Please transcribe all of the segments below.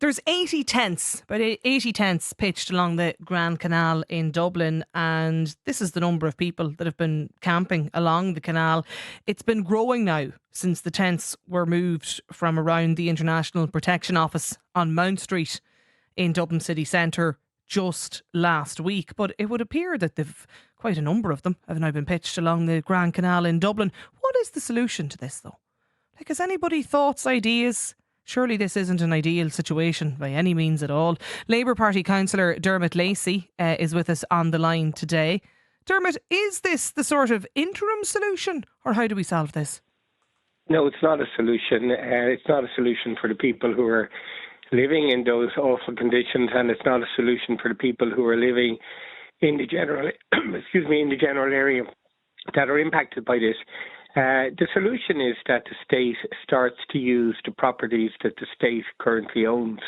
There's 80 tents, about 80 tents pitched along the Grand Canal in Dublin, and this is the number of people that have been camping along the canal. It's been growing now since the tents were moved from around the International Protection Office on Mount Street in Dublin city centre just last week. But it would appear that quite a number of them have now been pitched along the Grand Canal in Dublin. What is the solution to this, though? Like, has anybody thoughts, ideas? Surely this isn't an ideal situation by any means at all. Labour Party Councillor Dermot Lacey is with us on the line today. Dermot, is this the sort of interim solution, or how do we solve this? No, it's not a solution. It's not a solution for the people who are living in those awful conditions, and it's not a solution for the people who are living in the general, in the general area that are impacted by this. The solution is that the state starts to use the properties that the state currently owns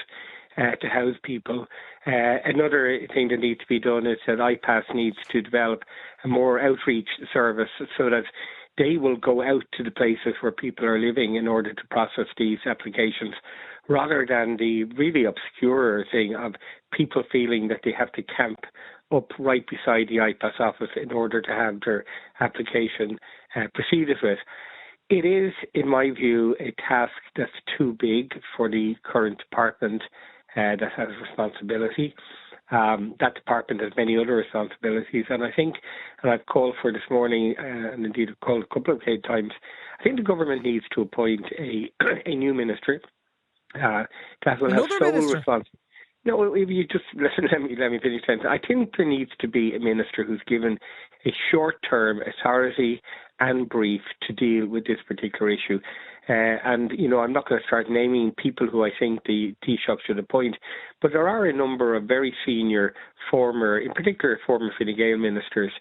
to house people. Another thing that needs to be done is that IPAS needs to develop a more outreach service so that they will go out to the places where people are living in order to process these applications, rather than the really obscure thing of people feeling that they have to camp up right beside the IPAS office in order to have their application proceeded with. It is, in my view, a task that's too big for the current department that has responsibility. That department has many other responsibilities, and I think, and I've called for this morning, and indeed I've called a couple of times, I think the government needs to appoint a new minister that will have sole responsibility. No, if you just listen, let me finish sentence. I think there needs to be a minister who's given a short-term authority and brief to deal with this particular issue. And, I'm not going to start naming people who I think the Taoiseach should appoint, but there are a number of very senior in particular former Fine Gael ministers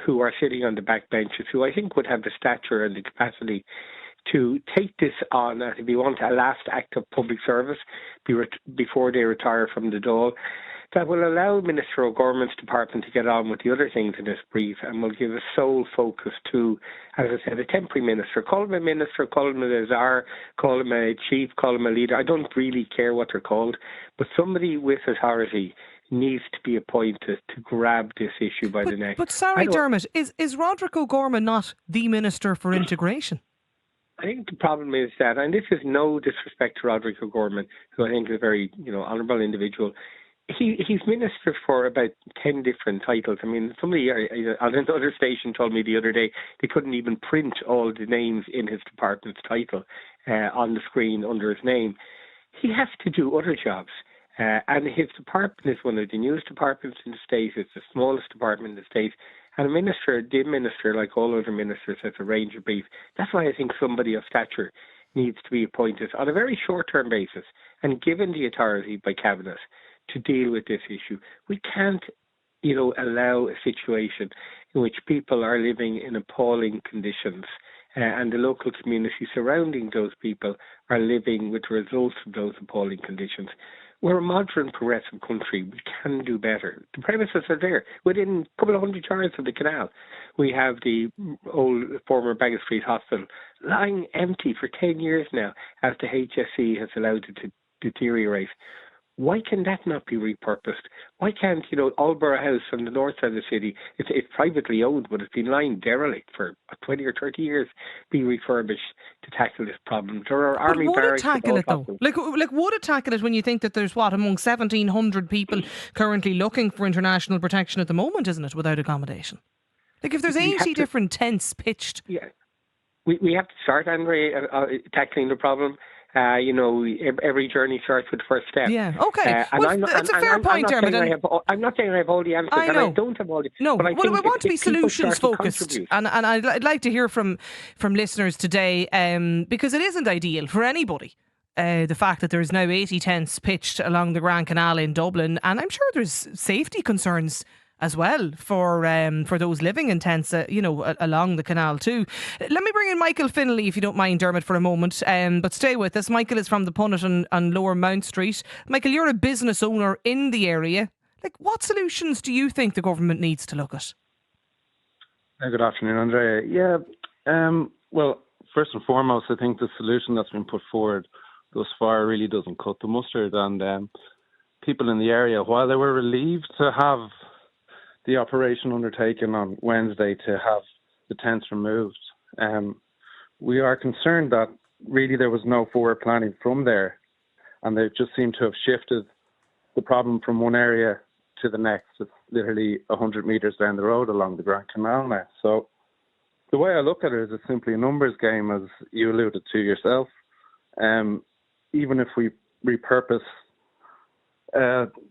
who are sitting on the back benches, who I think would have the stature and the capacity to take this on, if you want, a last act of public service before they retire from the Dáil, that will allow Minister O'Gorman's department to get on with the other things in this brief and will give a sole focus to, as I said, a temporary minister. Call him a minister, call him a czar, call him a chief, call him a leader. I don't really care what they're called, but somebody with authority needs to be appointed to grab this issue by the neck. But sorry, Dermot, is Roderick O'Gorman not the Minister for Integration? I think the problem is that, and this is no disrespect to Roderick O'Gorman, who I think is a very, honourable individual. He's minister for about 10 different titles. I mean, somebody on another station told me the other day they couldn't even print all the names in his department's title on the screen under his name. He has to do other jobs. And his department is one of the newest departments in the state. It's the smallest department in the state. And the minister, like all other ministers, has a range of brief. That's why I think somebody of stature needs to be appointed on a very short-term basis and given the authority by Cabinet to deal with this issue. We can't, allow a situation in which people are living in appalling conditions and the local community surrounding those people are living with the results of those appalling conditions. We're a modern, progressive country. We can do better. The premises are there. Within a couple of 100 yards of the canal, we have the old former Baggot Street Hospital lying empty for 10 years now as the HSE has allowed it to deteriorate. Why can that not be repurposed? Why can't, Aldborough House on the north side of the city, it's privately owned, but it's been lying derelict for 20 or 30 years, be refurbished to tackle this problem? There are army barracks. Would it tackle it, though? Like, would it tackle it when you think that there's, among 1,700 people currently looking for international protection at the moment, isn't it, without accommodation? Like, if there's 80 different tents pitched. Yeah. We have to start, Andre, tackling the problem. Every journey starts with the first step. Yeah, okay. It's a fair point, Dermot. I'm not saying I have all the answers, and I don't have all the... No, but I we want to be solutions focused, and I'd like to hear from listeners today, because it isn't ideal for anybody. The fact that there's now 80 tents pitched along the Grand Canal in Dublin, and I'm sure there's safety concerns as well for those living in tents, along the canal too. Let me bring in Michael Finlay, if you don't mind, Dermot, for a moment. But stay with us. Michael is from the Punnet on Lower Mount Street. Michael, you're a business owner in the area. Like, what solutions do you think the government needs to look at? Good afternoon, Andrea. Well, first and foremost, I think the solution that's been put forward thus far really doesn't cut the mustard. And people in the area, while they were relieved to have the operation undertaken on Wednesday to have the tents removed, we are concerned that really there was no forward planning from there, and they just seem to have shifted the problem from one area to the next. It's literally 100 metres down the road along the Grand Canal now. So the way I look at it is it's simply a numbers game, as you alluded to yourself. Even if we repurpose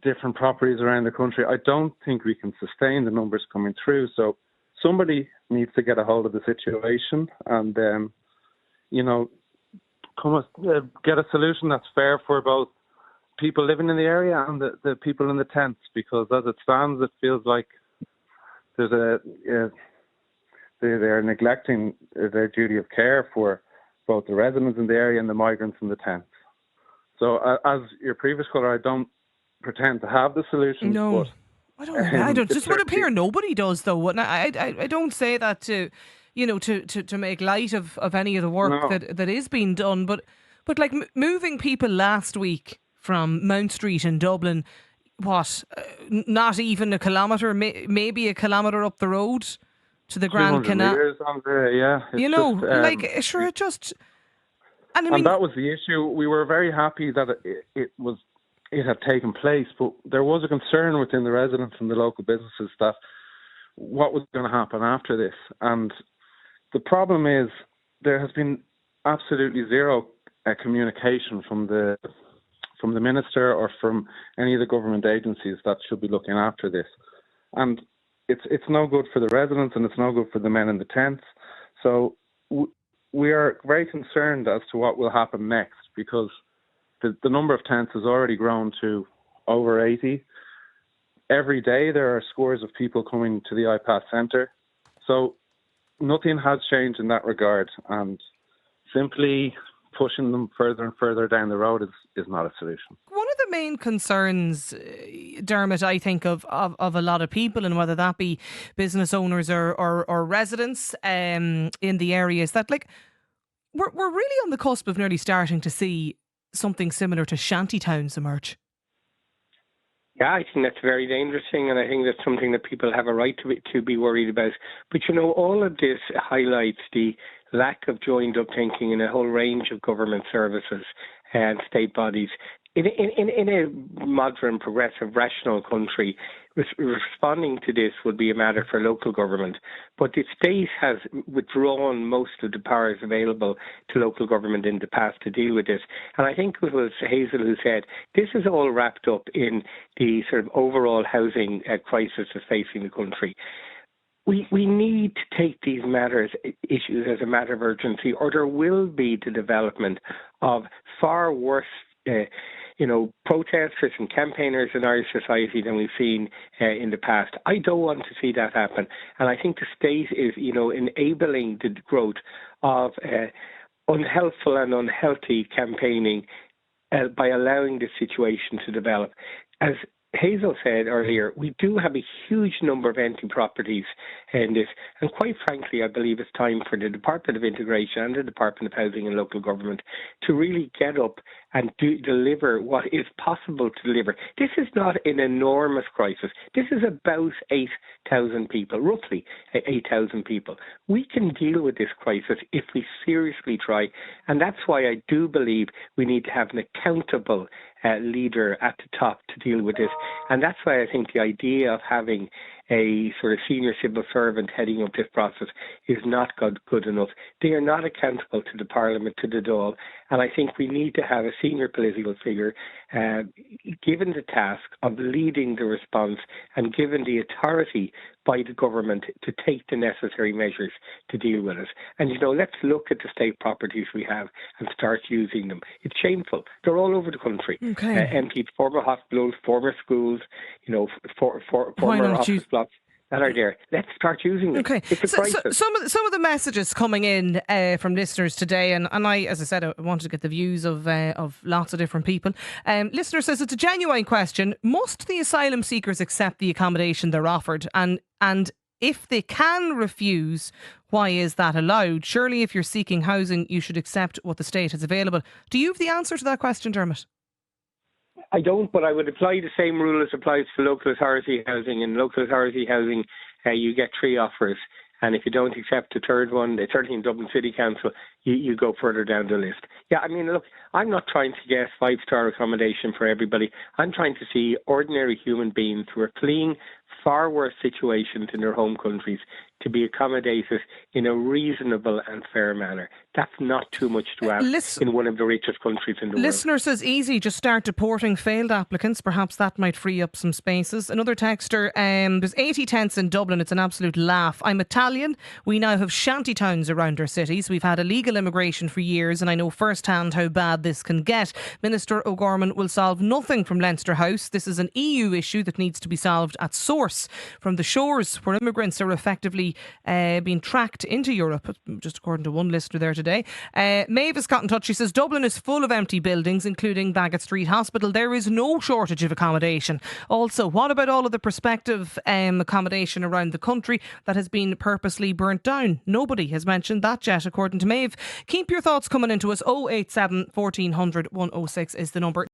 different properties around the country, I don't think we can sustain the numbers coming through. So somebody needs to get a hold of the situation and, get a solution that's fair for both people living in the area and the people in the tents, because as it stands, it feels like there's they're neglecting their duty of care for both the residents in the area and the migrants in the tents. So as your previous caller, I don't pretend to have the solution. No, but, I don't. Just would appear nobody does, though. And I don't say that to make light of any of the work that is being done. But like moving people last week from Mount Street in Dublin, not even a kilometre, maybe a kilometre up the road to the Grand Canal. It just. And that was the issue. We were very happy that it had taken place, but there was a concern within the residents and the local businesses that what was going to happen after this. And the problem is there has been absolutely zero communication from the minister or from any of the government agencies that should be looking after this. And it's no good for the residents and it's no good for the men in the tents. So we are very concerned as to what will happen next, because the number of tents has already grown to over 80. Every day there are scores of people coming to the IPAS centre. So nothing has changed in that regard, and simply pushing them further and further down the road is not a solution. One of the main concerns, Dermot, I think of a lot of people, and whether that be business owners or residents in the areas, that we're really on the cusp of nearly starting to see something similar to shanty towns emerge. Yeah, I think that's very dangerous thing, and I think that's something that people have a right to be worried about. But all of this highlights the lack of joined-up thinking in a whole range of government services and state bodies. In a modern, progressive, rational country, responding to this would be a matter for local government. But the state has withdrawn most of the powers available to local government in the past to deal with this. And I think it was Hazel who said this is all wrapped up in the sort of overall housing crisis that's facing the country. We need to take these issues as a matter of urgency, or there will be the development of far worse protesters and campaigners in Irish society than we've seen in the past. I don't want to see that happen. And I think the state is, enabling the growth of unhelpful and unhealthy campaigning by allowing this situation to develop. As Hazel said earlier, we do have a huge number of empty properties in this, and quite frankly, I believe it's time for the Department of Integration and the Department of Housing and Local Government to really get up and deliver what is possible to deliver. This is not an enormous crisis. This is about 8,000 people, roughly 8,000 people. We can deal with this crisis if we seriously try, and that's why I do believe we need to have an accountable leader at the top to deal with this. And that's why I think the idea of having a sort of senior civil servant heading up this process is not good enough. They are not accountable to the Parliament, to the Dáil, and I think we need to have a senior political figure given the task of leading the response and given the authority by the government to take the necessary measures to deal with it. And, let's look at the state properties we have and start using them. It's shameful. They're all over the country. Okay. Emptied former hospitals, former schools, former office blocks that are there. Let's start using them. Okay. It's a crisis. Some of the messages coming in from listeners today, and I, as I said, I wanted to get the views of lots of different people. Listener says it's a genuine question. Must the asylum seekers accept the accommodation they're offered? And If they can refuse, why is that allowed? Surely if you're seeking housing, you should accept what the state has available. Do you have the answer to that question, Dermot? I don't, but I would apply the same rule as applies to local authority housing. In local authority housing, you get 3 offers. And if you don't accept the third one, certainly in Dublin City Council, you go further down the list. Yeah, I mean, look, I'm not trying to get 5-star accommodation for everybody. I'm trying to see ordinary human beings who are fleeing far worse situations in their home countries to be accommodated in a reasonable and fair manner. That's not too much to ask in one of the richest countries in the world. Listener says, easy, just start deporting failed applicants. Perhaps that might free up some spaces. Another texter, there's 80 tents in Dublin. It's an absolute laugh. I'm Italian. We now have shanty towns around our cities. We've had illegal immigration for years and I know firsthand how bad this can get. Minister O'Gorman will solve nothing from Leinster House. This is an EU issue that needs to be solved at source, from the shores where immigrants are effectively being tracked into Europe, just according to one listener there today. Maeve has got in touch. She says Dublin is full of empty buildings, including Bagot Street Hospital. There is no shortage of accommodation. Also, what about all of the prospective accommodation around the country that has been purposely burnt down? Nobody has mentioned that yet, according to Maeve. Keep your thoughts coming into us. 087 1400 106 is the number.